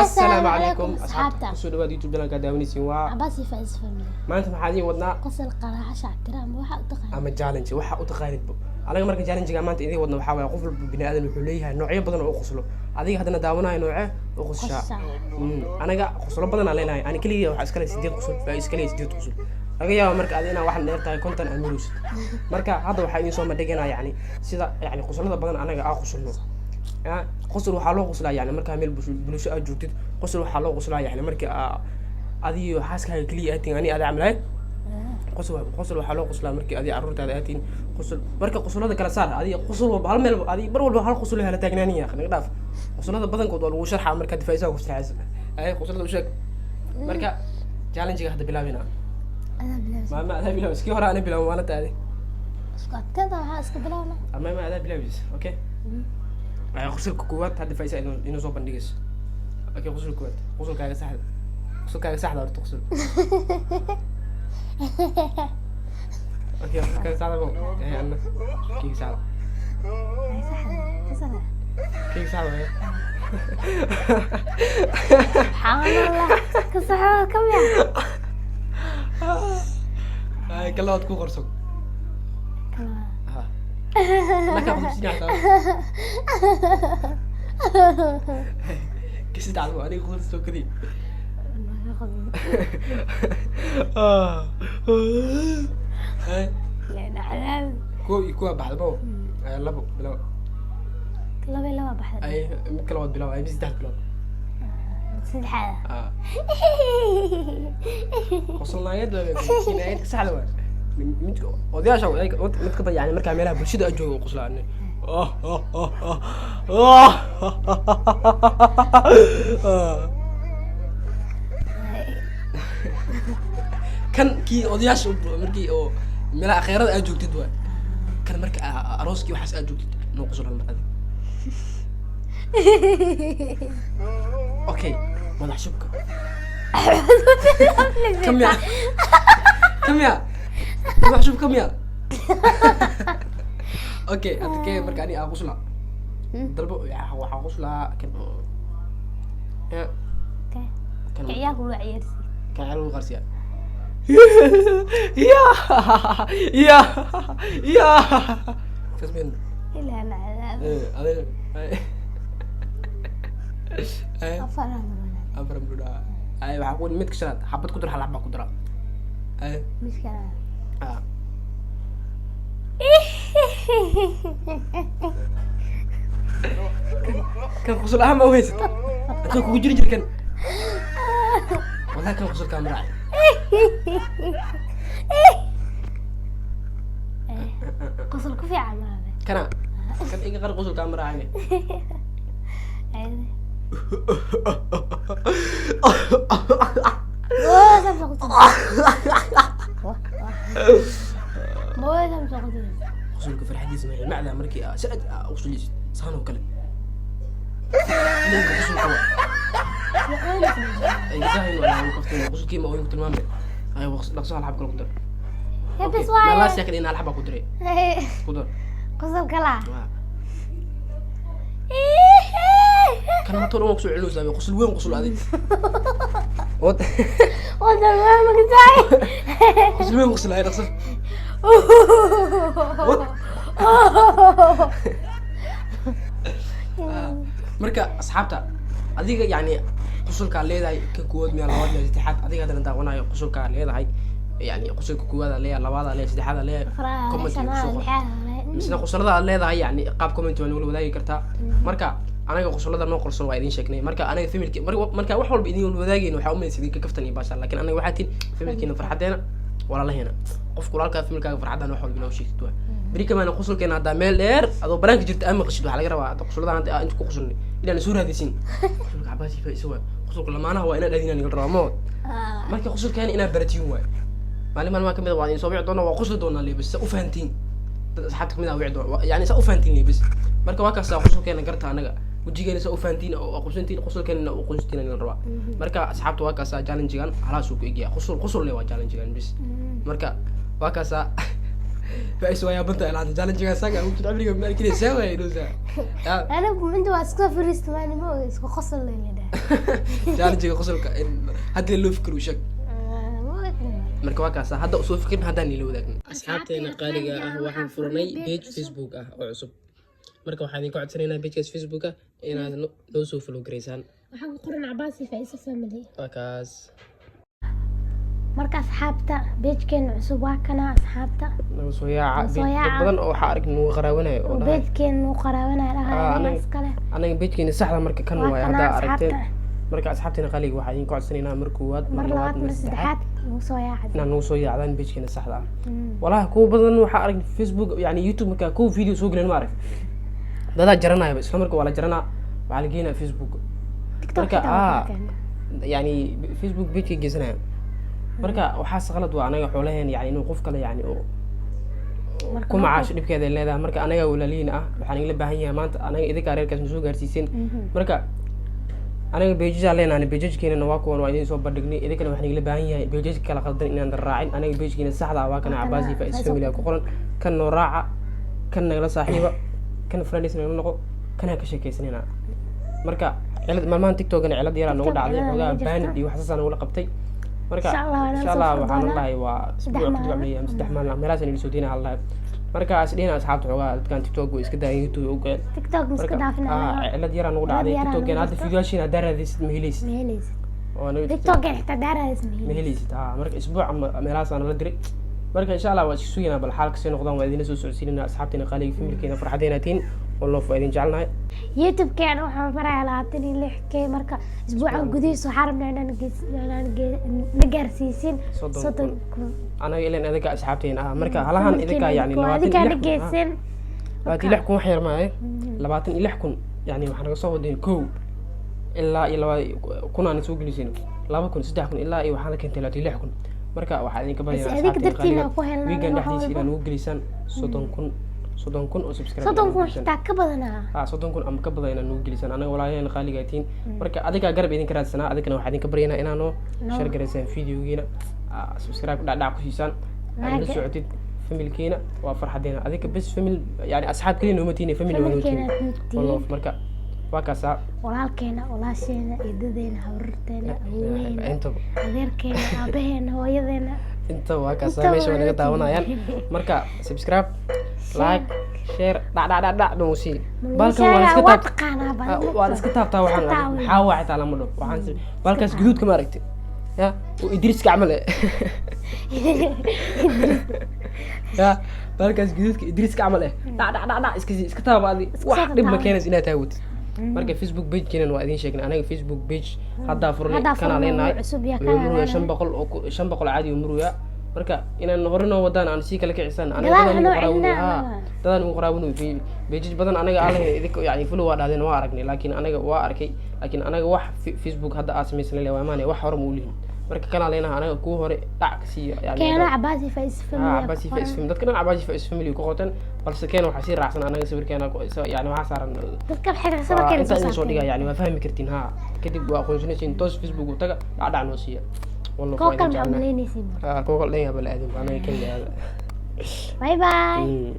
السلام عليكم أصحابتا كسو دواad youtube channelka daawanaysiin waa Abasi Faiz family maanta maxaa idin wadnaa qosol qaraxa shactiraam waxa u taqaan ama challenge waxa u taqaanid anaga marka challenge-ga maanta idin wadna waxa waaye qof walba bini aadan wuxuu leeyahay noocyo badan oo qoslo adiga hadana daawanahay nooce oo qosasha anaga qoslo badan aan leenahay ani kaliya waxa iska leeyahay 8 qosol baa iska leeyahay 8 qosol laga yaabo marka aad inaa wax dheer tahay konton amurusid marka hadda waxa idin soo madhiganaa yani sida yani qosolada badan anaga qosolno qosol waxa loo qoslaa yani marka meel bulsho aad joogtid qosol waxa loo qoslaa yani marka adiyo xaaskaaga kaliya aad tiin ani aad amlay qosol waxa loo qoslaa marka adiyo carruurtaada aad tiin qosol marka qosolada kala saar adiyo qosol walba hal meel adiyo bar walba hal qosol hela taagnaaniya naga dhaaf qosolada badankood waa lagu sharxaa marka difaaciisa ku sharxaysa ay qosolada u sheeg marka challenge-ga hadda bilaabina ما هذا بلاوي سكي هراء أنا بلاوي وأنا تعدي اسكت كذا ها اسكت بلاونا ما هذا بلاوي أوكي غسل كوكوات هذا فايسة إنه صوب بندقش أوكي غسل كوكوات غسل كاغا سهل غسل كاغا سهل أرد تغسل أوكي غسل كاغا سهل مو إيه أنا كيك سهل سهل كيك سهل إيه سبحان الله كسحة كم يا كلا تكون قرصك ما كان بسيط على كيس تعلو أنا قلت سو كذي لا نعلم كوا بعد بو لا بو بلا لا بحد أي كلا واحد بلا أي بس تحت بلا سبحان وصلنا يد ولا يد سهلة ودي أشوف متكبر يعني مركب عملها بالشدة أجوا قصلاني كان كي ودي أشوف مركي أو ملا خيرات أجوا تدوا كان مركب أروسكي وحس أجوا نو قصلان المرة أوكي ما نحشبك كم يا كم يا ما نحشب كم يا اوكي انت كيف مركاني اغسلها ضربوا يا هو اغسلها كان كان عياك وعيرسي كان عيال غرسيا يا يا يا تسمين لا لا هذا أفرم برودا أي بحقول ميت كشرات حبت كدر حلا حبة كدرة أي مشكلة كان خصل أهم أو هيس كان كوجري جري كان والله كان خصل كان راعي قصل كفي على هذا كان إيه غير خصل كان راعي وصلك في الحديث معي المعلى مركي سأد وصل لي صانو كلام ليك وصل كوا اي سهل ولا وقفتين وصل كيما وين قلت المامي اي وصل لقصها الحب كل قدر بس واي لا ساكن ان الحب قدري قدر قصب كلا كان ما تقولوا مقصود علوس لا قصل وين قصل هذه وات وين مقصاي قصل وين قصل هاي قصل marka asxaabta adiga yani qusulka leedahay ka kood meel labaad iyo saddexaad adiga hadana daawanayo qusulka leedahay yani qusulka koowaad leeyahay labaad leeyahay saddexaad leeyahay comment misna qusulada leedahay yani qaab comment waa wala wadaagi kartaa marka anaga qusulada noo qorsan waa idin sheegnay marka anaga familki marka wax walba idin wadaageen waxa u meeyay ka kaftan iyo baasha laakiin anaga waxa tiin familkiina farxadeena wala laheena qof kulaalka familkaaga farxadan wax walba inoo sheegto bari kama qusulkeena hada meel dheer adoo baraanka jirta ama qashid waxa laga rabaa qusulada inta ku qusulnay inaan soo raadisin qusulka Abasi Faiz waa qusulka lamaanaha waa inaan dhadinaan iga rabo marka qusulkeena inaan baratiyo waa maalin kamid waa in soo bici doona waa qusul doona leebis u fahantiin dad asxaabta kamid ah wicdo yani sa u fahantiin leebis marka waa kaas qusulkeena garta anaga wajigeena sa u fahantiin oo qusultiin qusulkeena oo qusultiin in la raba marka asxaabta waa kaas challenge-gan hala soo ku eegiya qusul le waa challenge-gan bis marka waa kaas فايش ويا بنت العاد جالن جيغا ساغا وجد عمري ما كده ساوي دوسا انا انت واسكو فريست ما انا اسكو خصل لي ده جالن جيغا قصلك هذا لو فكر وشك marka waa kaas hadda soo fikirin hadaan ila wadaagno asxaabteena qaaliga ah waxaan furnay page Facebook ah oo cusub marka waxaan idin ku codsanaynaa page Facebook ah inaad noo soo follow gareysaan waxaan ku qoran Cabaasi Faisal Family waa kaas marka asxaabta page-keena cusub waa kana asxaabta noo soo yaaca dad badan oo waxa arag noo qaraawanayo oo page-keena noo qaraawanayo dhahay iskale anaga page-keena saxda marka kan waa hadda aragteen marka asxaabteena qaaliga waxaan idin ku codsanaynaa mar labaad mar saddexaad noo soo yaacdaan page-keena saxda ah walahi kuwa badan waxa arag Facebook yani YouTube marka ku video soo galeen ma arag dada jaranayo isla marka wala jarana waxa la geeyna Facebook marka yani Facebook page-ka geesanayo marka waxa saqalad waa anaga xoolaheena yani inuu qof kale yani oo ku macaash dhibkeeda leedahay marka anaga walaaliin ah waxaan ila baahan yahay maanta anaga idinka reerkaas soo gaarsiiseen marka anaga page-ka leenahay page-keena waa kuwan waa idin soo bandhignay idinkana waxaan ila baahan yahay page-ka kala qaldan inaan raacin anaga page-keena saxda ah waa kana Cabaasi Faisal Family ku qoran kan noo raaca kan nagala saaxiiba kan friends nagala noqo kana ka sheekaysanina marka cilad maalmahan TikTok-na cilad yar nagu dhacday xogaa baan iyo wax saas aan wala qabtay marka insha Allah waxaan leeyahay waa isbuuc ku dibcay saddex maalin meelaas inay soo diinaa Allah marka asdina asxaabta xogaa dadkan TikTok way iska daayeen YouTube u qeyn TikTok iska dhaafna cilad yar nagu dhacday TikTok-na hadda fiidiyoashina daradis ma helaysid oo TikTok-na xitaa daradis ma helaysid marka isbuuc meelaas aan la diray marka insha Allah waa isku sugayna bal xaalka si noqdaan waa idin soo socodsiinayna asxaabteena qaaliga familkeena farxadeena tiin والله فايدين جعلنا يوتيوب كان وحنا فرع لاتني لحكي مركا اسبوع قديس وحاربنا نقر سيسين صدق انا الى اذا اصحابتين مركا هلهان اذا يعني لواتي لحكم خير معي لباتن لحكم يعني waxaan ka soo wadeen koow ilaa kuna aan soo gelisin 2,000 ilaa iyo waxaan la keentay 36 marka waxa idin ka bariyaa asxaabtayda weekend dhaxdiisa inaan ugu gelisaan 30,000 oo subscribe 30,000 xitaa ka badanaa 30,000 ama ka badan inaan ugu gelisaan anaga walaalaheen qaaliga tiin marka adiga garab idin ka raadsanaa adigana waxaan idin ka baryaynaa inaanoo share gareysaan videogeena subscribe dhac ku siisaan aan la socotid familkeena waa farxadeena adiga bas family yani asxaab kaliya nooma tiina family wada tiina wallah marka waa kaasa walaalkeena walaasheena idadeena hawrteena awooweena adeerkeena aabaheena hooyadeena inta waa kaasa meesha wanaga daawanayaan marka subscribe like share dhac noosi balkan waa iska taabtaa waxaan maxaa waa xitaa lama dhaho waxaan balkaas guduudka ma aragtay ya oo Idris gacmal ya balkaas guduudka Idris gacmal dhac iska taabaadi wax dib ma keenaysa inaad taawad marka Facebook page-keena waa idin sheegnay anaga Facebook page hadda furnay kana leenahay 500 caadi oo muruya marka inaan horino wadaan aan si kala kicisan anaga dadaan ugu qaraawno page badan anaga alle idinka yani follow waa dhaadeen waa aragnay laakiin anaga waa arkay laakiin anaga wax Facebook hadda aasmaysan leeyahay waa maana wax hore ma u lihin marka kana leenahay anaga ku hore dhac si yani keena Cabaasi Faisal Family Cabaasi Faisal Family dadka Cabaasi Faisal Family ku qotan balse keena waxa si raacsan anaga sawirkeena yani waxa saaran dadka xigta sawirkeena soo dhiga yani waa fahmi kartiin kadib waa aqoonsanaysiin toos Facebook u taga dhac noo siiya والله كوكل عمليني سيبر كوكل ليه بلا ادم انا كل هذا باي باي